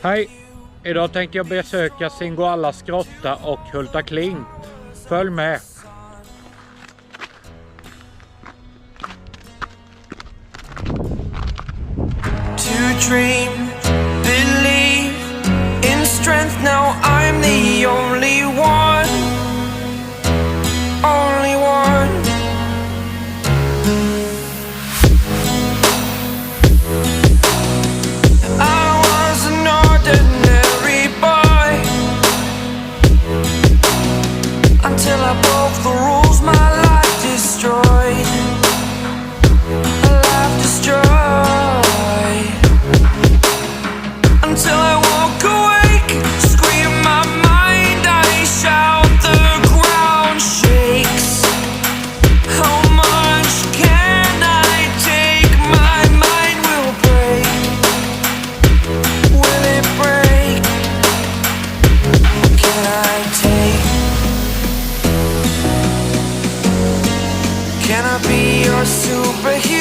Hej! Idag tänkte jag besöka Singoallas grotta och Hultaklint. Följ med! To dream, believe in strength. Now I'm the only one, only one. I was an ordinary boy until I broke the rules. My life destroyed, a life destroyed. Until I walk awake, scream my mind, I shout, the ground shakes. How much can I take? My mind will break. Will it break? Can I take? Can I be your superhero?